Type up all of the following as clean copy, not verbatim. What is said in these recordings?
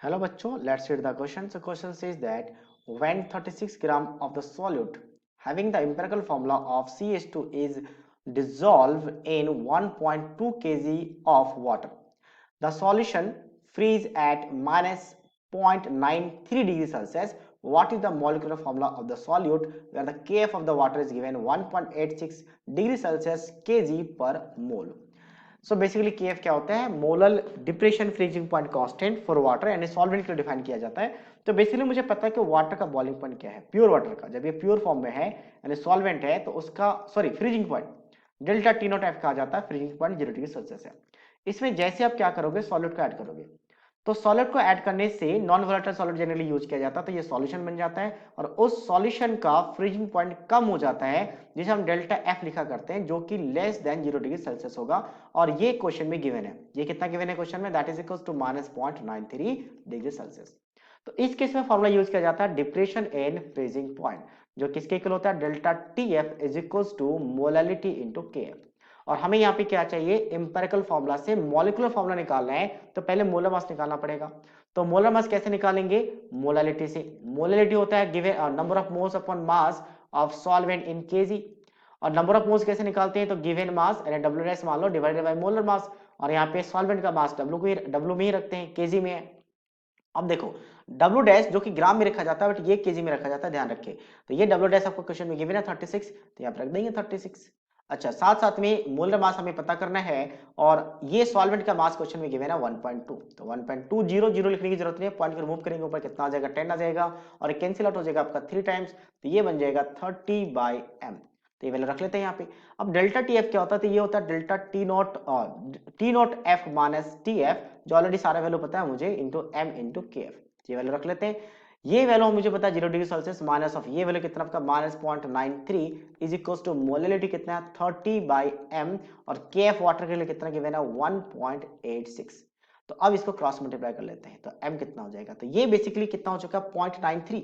Hello bachcho, let's read the question. So question says that when 36 gram of the solute having the empirical formula of CH2 is dissolved in 1.2 kg of water, the solution freeze at minus 0.93 degrees Celsius. What is the molecular formula of the solute where the Kf of the water is given 1.86 degrees Celsius kg per mole? So basically KF क्या होता है, molal depression freezing point constant for water यानी solvent के लिए define किया जाता है। तो बेसिकली मुझे पता है कि वाटर का बॉइलिंग पॉइंट क्या है, प्योर वाटर का, जब ये प्योर फॉर्म में है यानी सॉल्वेंट है तो उसका sorry freezing point delta T naught F कहा जाता है, फ्रीजिंग पॉइंट 0 डिग्री सेल्सियस है। इसमें जैसे आप क्या करोगे, सॉलिड को ऐड करोगे, तो सॉलिड को ऐड करने से non volatile solid generally use किया जाता है, तो ये सॉल्यूशन बन जाता है और उस सॉल्यूशन का फ्रीजिंग पॉइंट कम हो जाता है जिसे हम डेल्टा एफ लिखा करते हैं, जो कि लेस देन 0 डिग्री सेल्सियस होगा। और ये क्वेश्चन में गिवन है, ये कितना गिवन है क्वेश्चन में, that is equal to minus 0.93 degree Celsius. तो इस केस में फॉर्मूला यूज किया जाता है डिप्रेशन इन फ्रीजिंग पॉइंट, जो किसके इक्वल होता है, delta T F is equal to molality into K F. और हमें यहाँ पे क्या चाहिए, इंपेरिकल फॉर्मूला से मॉलिक्यूलर फॉर्मूला निकालना है, तो पहले मोलर मास निकालना पड़ेगा। तो मोलर मास कैसे निकालेंगे, मोलालिटी से। मोलालिटी होता है given number of moles upon mass of solvent in KG, और नंबर ऑफ मोल्स कैसे निकालते हैं, तो गिवन मास यानी डब्ल्यू डैश मान लो डिवाइडेड बाय मोलर मास, और यहाँ पे सॉल्वेंट का मास डब्ल्यू में ही रखते हैं, केजी में है। अब देखो डब्ल्यू डैश जो कि ग्राम में रखा जाता है, बट ये केजी में रखा जाता है, ध्यान रखें। तो ये डब्ल्यू डैश आपको क्वेश्चन में गिवन है 36, तो यहाँ पे रख देंगे 36। अच्छा, साथ साथ में मोलर मास हमें पता करना है, और ये सॉल्वेंट का मास क्वेश्चन में गिवन है 1.2, तो 1.200 लिखने की जरूरत नहीं है, पॉइंट को रिमूव करेंगे ऊपर कितना आ जाएगा, 10 आ जाएगा, और कैंसिल आउट हो जाएगा आपका 3 टाइम्स, तो ये बन जाएगा 30/m। तो ये वैल्यू रख लेते हैं यहाँ पे। अब डेल्टा टी एफ क्या होता है, तो ये होता है delta T naught F minus T F, जो ऑलरेडी सारा वैल्यू पता है मुझे, into M into K F. ये वैल्यू रख लेते हैं। ये वैल्यू मुझे पता है 0 डिग्री सेल्सियस, माइनस ऑफ ये वैल्यू कितना आपका minus 0.93 is equal to molality कितना है 30/m, और के एफ वाटर के लिए कितना गिवन है 1.86। तो अब इसको क्रॉस मल्टीप्लाई कर लेते हैं, तो m कितना हो जाएगा, तो ये बेसिकली कितना हो चुका है 0.93।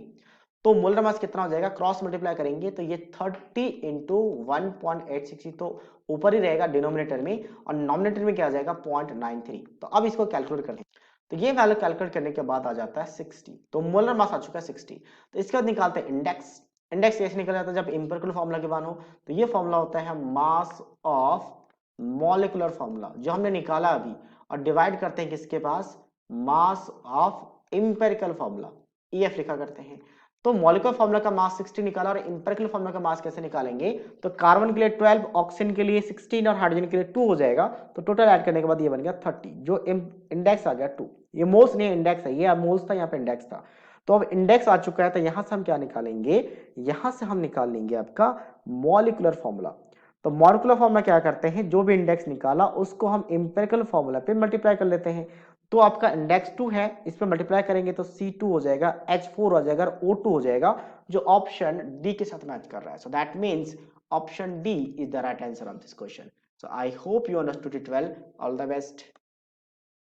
तो मोलर मास कितना हो जाएगा, क्रॉस मल्टीप्लाई करेंगे तो ये 30 इंटू 1.86, तो ऊपर ही रहेगा डिनोमिनेटर में, और नॉमिनेटर में क्या आ जाएगा 0.93। तो अब इसको कैलकुलेट करते हैं, तो ये वैल्यू कैलकुलेट करने के बाद आ जाता है 60, तो मोलर मास आ चुका है 60। तो इसके बाद निकालते हैं इंडेक्स। इंडेक्स कैसे निकल जाता है, जब इंपेरिकल फॉर्मूला के बाद हो, तो ये फॉर्मूला होता है मास ऑफ मॉलिक्यूलर फॉर्मूला जो हमने निकाला अभी, और डिवाइड करते हैं किसके पास, mass of empirical formula, EF लिखा करते हैं। तो मॉलिक्यूलर फॉर्मूला का मास 60 निकाला, और इंपेरिकल फॉर्मूला का मास कैसे निकालेंगे, तो कार्बन के लिए 12, ऑक्सीजन के लिए 16 और हाइड्रोजन के लिए 2 हो जाएगा, तो टोटल ऐड करने के बाद ये बन गया 30, जो इंडेक्स आ गया 2। ये मोल्स नहीं इंडेक्स है, ये मोल्स था, यहाँ पे इंडेक्स था। तो अब इंडेक्स आ चुका है, तो यहां से हम क्या निकालेंगे, यहां से हम निकाल लेंगे आपका मॉलिक्यूलर फॉर्मूला। तो मॉलिक्यूलर फॉर्मूला क्या करते हैं, जो भी इंडेक्स निकाला उसको हम इंपेरिकल फॉर्मूला पे मल्टीप्लाई कर लेते हैं। तो आपका इंडेक्स 2 है, इस पे मल्टीप्लाई करेंगे तो C2 हो जाएगा, H4 हो जाएगा, और O2 हो जाएगा, जो ऑप्शन डी के साथ मैच कर रहा है। So that means option D is the right answer of this question. So I hope you understood it well. All the best.